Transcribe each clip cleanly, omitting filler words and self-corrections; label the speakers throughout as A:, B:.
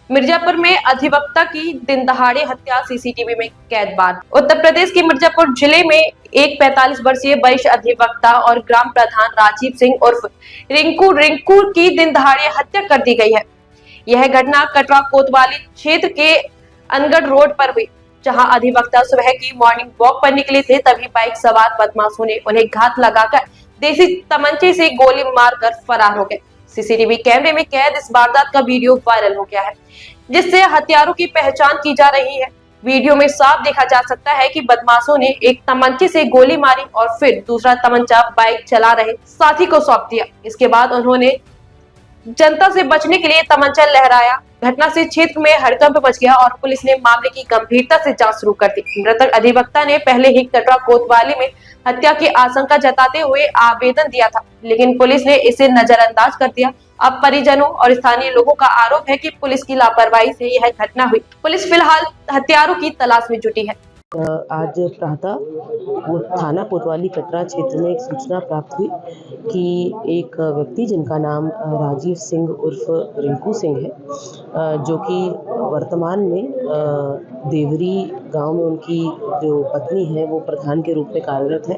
A: मिर्जापुर में अधिवक्ता की दिन दहाड़े हत्या सीसीटीवी में कैद। बाद उत्तर प्रदेश के मिर्जापुर जिले में एक 45 वर्षीय वरिष्ठ अधिवक्ता और ग्राम प्रधान राजीव सिंह उर्फ रिंकू की दिन दहाड़े हत्या कर दी गई है। यह घटना कटरा कोतवाली क्षेत्र के अनगढ़ रोड पर हुई, जहां अधिवक्ता सुबह की मॉर्निंग वॉक पर निकले थे, तभी बाइक सवार बदमाशों ने उन्हें घात लगाकर देसी तमंचे से गोली मारकर फरार हो गए। सीसीटीवी कैमरे में कैद इस वारदात का वीडियो वायरल हो गया है, जिससे हत्यारों की पहचान की जा रही है। वीडियो में साफ देखा जा सकता है कि बदमाशों ने एक तमंचे से गोली मारी और फिर दूसरा तमंचा बाइक चला रहे साथी को सौंप दिया। इसके बाद उन्होंने जनता से बचने के लिए तमंचा लहराया। घटना से क्षेत्र में हड़कंप मच गया और पुलिस ने मामले की गंभीरता से जांच शुरू कर दी। मृतक अधिवक्ता ने पहले ही कटरा कोतवाली में हत्या की आशंका जताते हुए आवेदन दिया था, लेकिन पुलिस ने इसे नजरअंदाज कर दिया। अब परिजनों और स्थानीय लोगों का आरोप है कि पुलिस की लापरवाही से यह घटना हुई। पुलिस फिलहाल हत्यारों की तलाश में जुटी है।
B: आज प्रातः थाना कोतवाली कटरा क्षेत्र में एक सूचना प्राप्त हुई कि एक व्यक्ति जिनका नाम राजीव सिंह उर्फ रिंकू सिंह है, जो कि वर्तमान में देवरी गांव में उनकी जो पत्नी है वो प्रधान के रूप में कार्यरत है,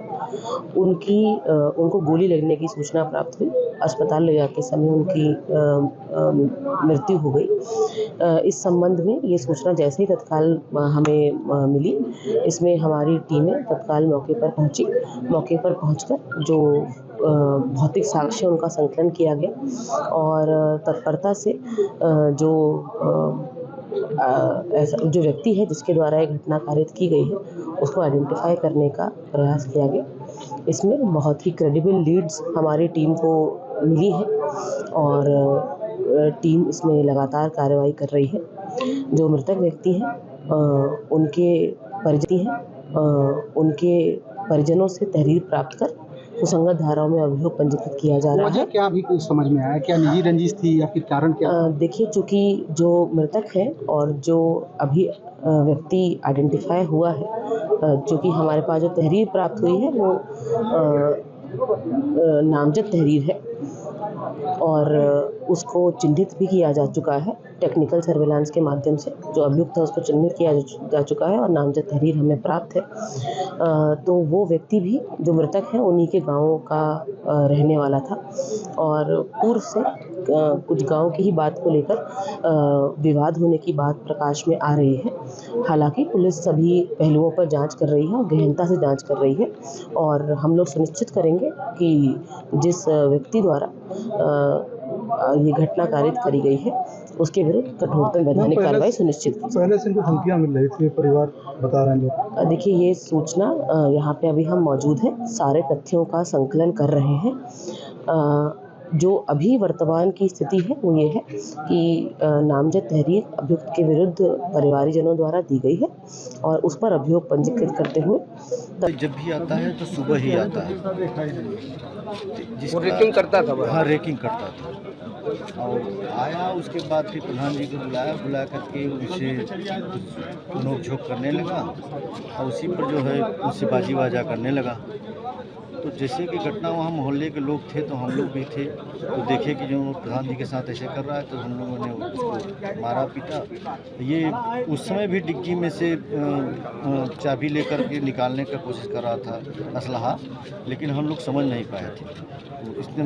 B: उनको गोली लगने की सूचना प्राप्त हुई। अस्पताल ले जाते समय उनकी मृत्यु हो गई। इस संबंध में ये सूचना जैसे ही तत्काल हमें मिली, इसमें हमारी टीमें तत्काल मौके पर पहुंची। मौके पर पहुंचकर जो भौतिक साक्ष्य उनका संकलन किया गया और तत्परता से जो व्यक्ति है जिसके द्वारा ये घटना कारित की गई है उसको आइडेंटिफाई करने का प्रयास किया गया। इसमें बहुत ही क्रेडिबल लीड्स हमारी टीम को मिली है और टीम इसमें लगातार कार्रवाई कर रही है। जो मृतक व्यक्ति हैं उनके परिजनों से तहरीर प्राप्त कर सुसंगत धाराओं में अभियोग पंजीकृत किया जा रहा है।
C: क्या अभी कुछ समझ में आया? क्या निजी रंजिश थी या फिर कारण क्या?
B: देखिए, चूँकि जो मृतक है और जो अभी व्यक्ति आइडेंटिफाई हुआ है, जो कि हमारे पास जो तहरीर प्राप्त हुई है वो नामजद तहरीर है और उसको चिन्हित भी किया जा चुका है। टेक्निकल सर्वेलांस के माध्यम से जो अभियुक्त है उसको चिन्हित किया जा चुका है और नामजद तहरीर हमें प्राप्त है। तो वो व्यक्ति भी जो मृतक है उन्हीं के गाँव का रहने वाला था और पूर्व से कुछ गाँव की ही बात को लेकर विवाद होने की बात प्रकाश में आ रही है। हालांकि पुलिस सभी पहलुओं पर जांच कर रही है और गहनता से जांच कर रही है और हम लोग सुनिश्चित करेंगे कि जिस व्यक्ति द्वारा ये घटना कारित करी गई है उसके विरुद्ध कठोरतम वैधानिक कार्रवाई सुनिश्चित की जाए।
C: पहले से इनको धमकियां मिल रही थी, परिवार बता रहे हैं।
B: देखिए, ये सूचना यहाँ पे अभी हम मौजूद हैं, सारे तथ्यों का संकलन कर रहे हैं। जो अभी वर्तमान की स्थिति है वो ये है कि नामजद तहरीर अभियुक्त के विरुद्ध परिवारीजनों द्वारा दी गई है और उस पर अभियोग पंजीकृत करते हुए
D: जब भी आता है तो सुबह ही आता है।
E: वो रेकिंग करता था।
D: हाँ, रेकिंग करता था और आया, उसके बाद फिर प्रधान जी को बुला करके उनसे नोक-झोंक करने लगा और उसी पर जो है उनसे बाजी वाजा करने लगा। तो जैसे कि घटना वहाँ मोहल्ले के लोग थे तो हम लोग भी थे, तो देखे कि जो प्रधान जी के साथ ऐसे कर रहा है तो हम लोगों ने उसको मारा पीटा। ये उस समय भी डिग्गी में से चाबी लेकर के निकालने का कोशिश कर रहा था असलहा, लेकिन हम लोग समझ नहीं पाए थे। तो इसने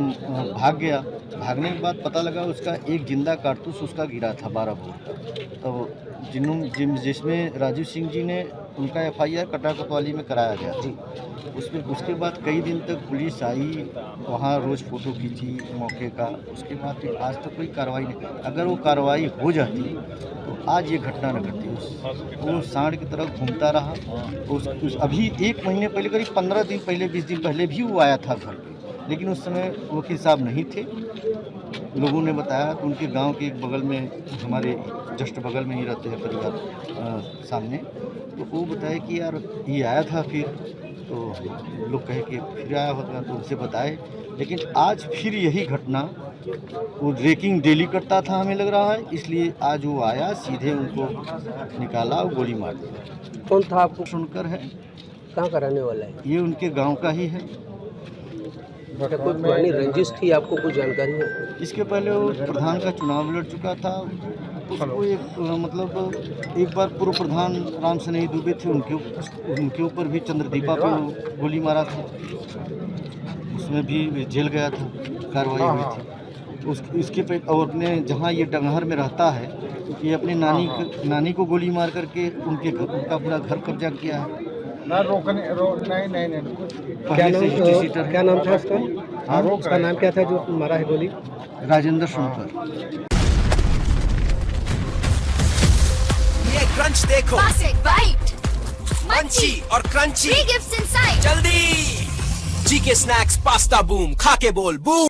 D: भाग गया। भागने के बाद पता लगा उसका एक जिंदा कारतूस उसका गिरा था 12 बोर। तो जिसमें राजीव सिंह जी ने उनका FIR कटरा कोतवाली में कराया गया था। उसके बाद कई दिन तक पुलिस आई, वहाँ रोज़ फ़ोटो खींची मौके का। उसके बाद फिर आज तक कोई कार्रवाई नहीं। अगर वो कार्रवाई हो जाती तो आज ये घटना न घटती। वो सांड की तरह घूमता रहा। अभी 1 महीने पहले, करीब 15 दिन पहले, 20 दिन पहले भी वो आया था घर पे, लेकिन उस समय वकील साहब नहीं थे। लोगों ने बताया कि उनके गांव के एक बगल में, हमारे जस्ट बगल में ही रहते हैं परिवार सामने, तो वो बताया कि यार ये आया था। फिर तो लोग कहे कि फिर आया होगा, तो उनसे बताए, लेकिन आज फिर यही घटना। वो रेकिंग डेली करता था हमें लग रहा है, इसलिए आज वो आया, सीधे उनको निकाला और गोली मार दी।
E: कौन था आपको?
D: सुनकर है।
E: कहाँ का रहने वाला है?
D: ये उनके गांव का ही है।
E: क्या कोई पुरानी रंजिश थी, आपको कुछ जानकारी है?
D: इसके पहले वो प्रधान का चुनाव लड़ चुका था, उसको एक मतलब एक बार पूर्व प्रधान राम स्नेही दुबे थे, उनके ऊपर भी चंद्रदीपा पे गोली मारा था, उसमें भी जेल गया था, कार्रवाई हुई थी। इसके पे और अपने जहाँ ये डंगहर में रहता है, ये अपनी नानी को गोली मार करके उनका पूरा घर कब्जा किया है। नहीं
E: क्या
D: पहले से
E: नाम
D: सीटर
E: क्या नाम था उसका? उसका नाम क्या था जो मारा है गोली?
D: राजेंद्र शंकर।
F: ये क्रंच देखो,
G: Classic bite.
F: मंची और क्रंची,
G: Free gifts inside.
F: जल्दी। जीके स्नैक्स पास्ता बूम, खा के बोल बूम।